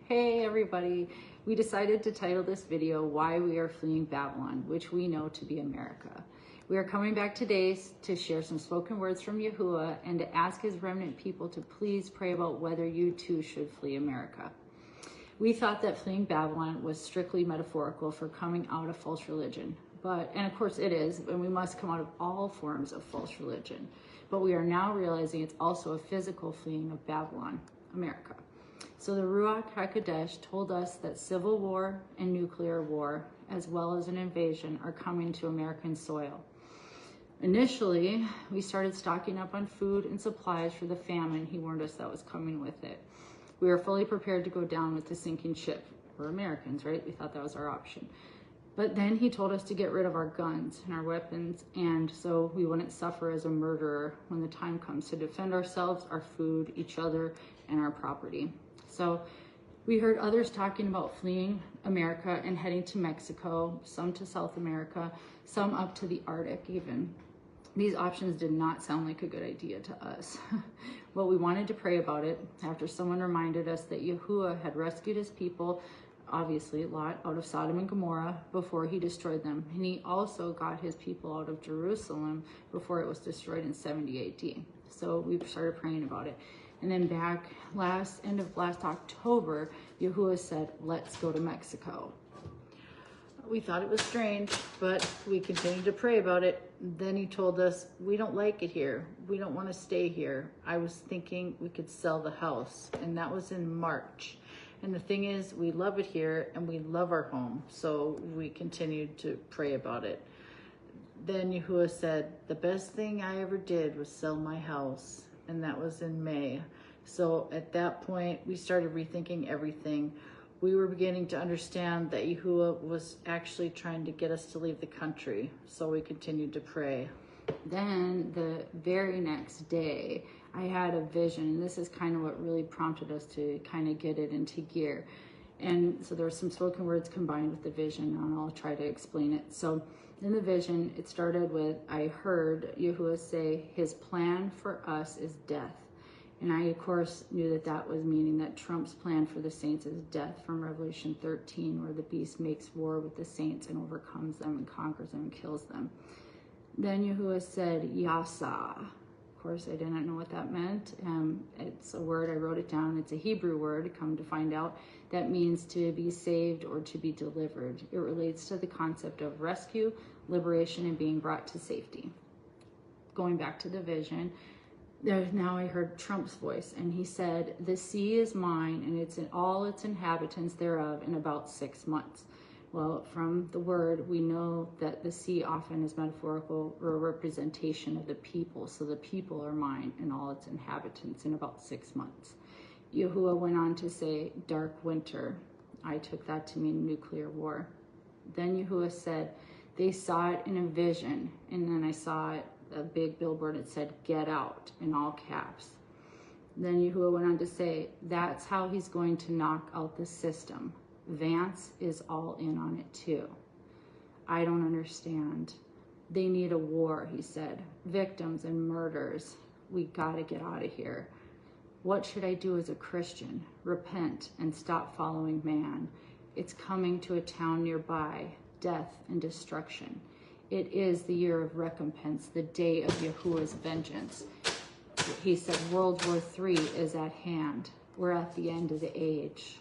Hey everybody, we decided to title this video Why We Are Fleeing Babylon, which we know to be America. We are coming back today to share some spoken words from Yahuah and to ask his remnant people to please pray about whether you too should flee America. We thought that fleeing Babylon was strictly metaphorical for coming out of false religion. And of course it is, and we must come out of all forms of false religion. But we are now realizing it's also a physical fleeing of Babylon, America. So the Ruach Ha Kodesh told us that civil war and nuclear war, as well as an invasion, are coming to American soil. Initially, we started stocking up on food and supplies for the famine he warned us that was coming with it. We were fully prepared to go down with the sinking ship. We're Americans, right? We thought that was our option. But then he told us to get rid of our guns and our weapons, and so we wouldn't suffer as a murderer when the time comes to defend ourselves, our food, each other, and our property. So we heard others talking about fleeing America and heading to Mexico, some to South America, some up to the Arctic even. These options did not sound like a good idea to us. Well, we wanted to pray about it after someone reminded us that Yahuah had rescued his people, obviously Lot, out of Sodom and Gomorrah before he destroyed them. And he also got his people out of Jerusalem before it was destroyed in 70 AD. So we started praying about it. And then back end of last October, Yahuah said, let's go to Mexico. We thought it was strange, but we continued to pray about it. Then he told us, we don't like it here. We don't want to stay here. I was thinking we could sell the house, and that was in March. And the thing is, we love it here and we love our home. So we continued to pray about it. Then Yahuah said, the best thing I ever did was sell my house. And that was in May. So at that point, we started rethinking everything. We were beginning to understand that Yahuah was actually trying to get us to leave the country. So we continued to pray. Then the very next day, I had a vision. And this is kind of what really prompted us to kind of get it into gear. And so there were some spoken words combined with the vision, and I'll try to explain it. So in the vision, it started with, I heard Yahuah say, his plan for us is death. And I, of course, knew that that was meaning that Trump's plan for the saints is death from Revelation 13, where the beast makes war with the saints and overcomes them and conquers them and kills them. Then Yahuah said, Yasa. Of course, I didn't know what that meant. It's a word, I wrote it down. It's a Hebrew word, come to find out, that means to be saved or to be delivered. It relates to the concept of rescue, liberation, and being brought to safety. Going back to the vision, now I heard Trump's voice, and he said, the sea is mine, and it's in all its inhabitants thereof in about 6 months. Well, from the word, we know that the sea often is metaphorical or a representation of the people. So the people are mine and all its inhabitants in about 6 months. Yahuah went on to say, dark winter. I took that to mean nuclear war. Then Yahuah said, they saw it in a vision. And then I saw it, a big billboard, it said, get out, in all caps. Then Yahuah went on to say, that's how he's going to knock out the system. Vance is all in on it too. I don't understand. They need a war, he said. Victims and murders. We gotta get out of here. What should I do as a Christian? Repent and stop following man. It's coming to a town nearby. Death and destruction. It is the year of recompense, the day of Yahuah's vengeance. He said World War III is at hand. We're at the end of the age.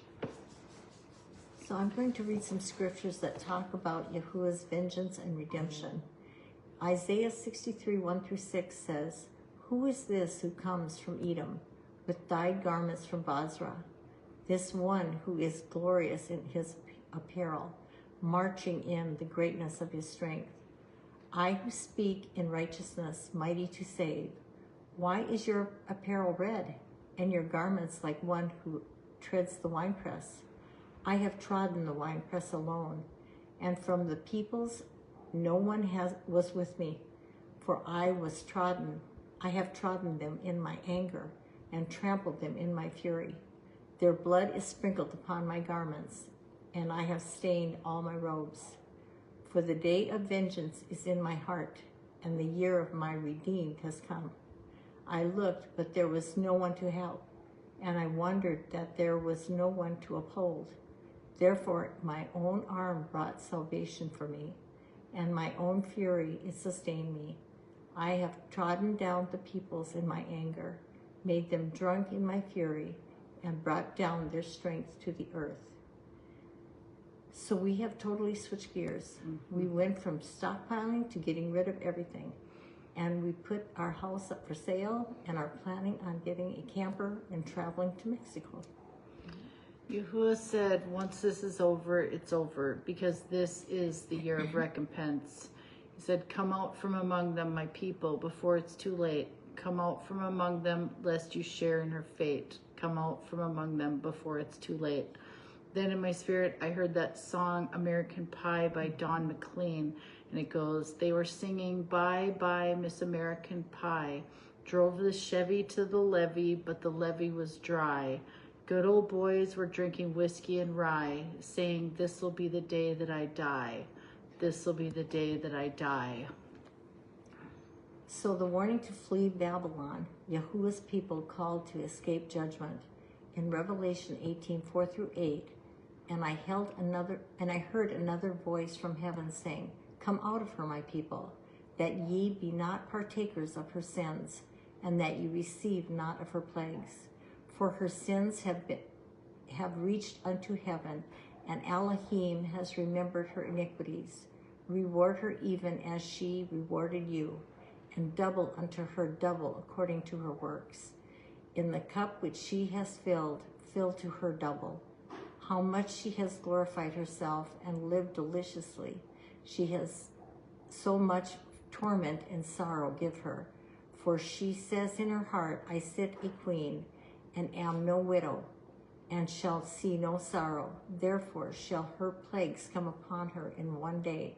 So I'm going to read some scriptures that talk about Yahuah's vengeance and redemption. Isaiah 63, 1-6 says, who is this who comes from Edom with dyed garments from Basra? This one who is glorious in his apparel, marching in the greatness of his strength. I who speak in righteousness, mighty to save. Why is your apparel red and your garments like one who treads the winepress? I have trodden the winepress alone, and from the peoples no one was with me, for I have trodden them in my anger, and trampled them in my fury. Their blood is sprinkled upon my garments, and I have stained all my robes. For the day of vengeance is in my heart, and the year of my redeemed has come. I looked, but there was no one to help, and I wondered that there was no one to uphold. Therefore, my own arm brought salvation for me, and my own fury it sustained me. I have trodden down the peoples in my anger, made them drunk in my fury, and brought down their strength to the earth. So we have totally switched gears. We went from stockpiling to getting rid of everything. And we put our house up for sale and are planning on getting a camper and traveling to Mexico. Yahuah said, once this is over, it's over, because this is the year of recompense. He said, come out from among them, my people, before it's too late. Come out from among them, lest you share in her fate. Come out from among them before it's too late. Then in my spirit, I heard that song, American Pie by Don McLean. And it goes, they were singing, bye, bye, Miss American Pie. Drove the Chevy to the levee, but the levee was dry. Good old boys were drinking whiskey and rye, saying, this'll be the day that I die. This'll be the day that I die. So the warning to flee Babylon, Yahuah's people called to escape judgment. In Revelation 18:4-8, and I heard another voice from heaven saying, come out of her, my people, that ye be not partakers of her sins, and that ye receive not of her plagues. For her sins have reached unto heaven, and Elohim has remembered her iniquities. Reward her even as she rewarded you, and double unto her double according to her works. In the cup which she has filled, fill to her double. How much she has glorified herself and lived deliciously. She has so much torment and sorrow give her. For she says in her heart, I sit a queen, and am no widow, and shall see no sorrow. Therefore shall her plagues come upon her in one day,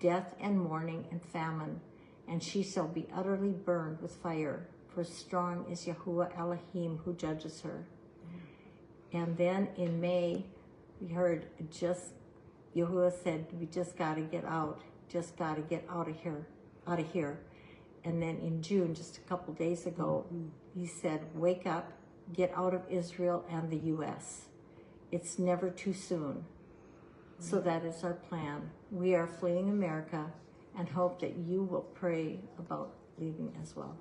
death and mourning and famine, and she shall be utterly burned with fire. For strong is Yahuah Elohim who judges her. And then in May, we heard Yahuah said, we just got to get out, out of here. And then in June, just a couple days ago, he said, wake up, get out of Israel and the U.S. It's never too soon. So that is our plan. We are fleeing America and hope that you will pray about leaving as well.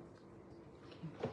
Okay.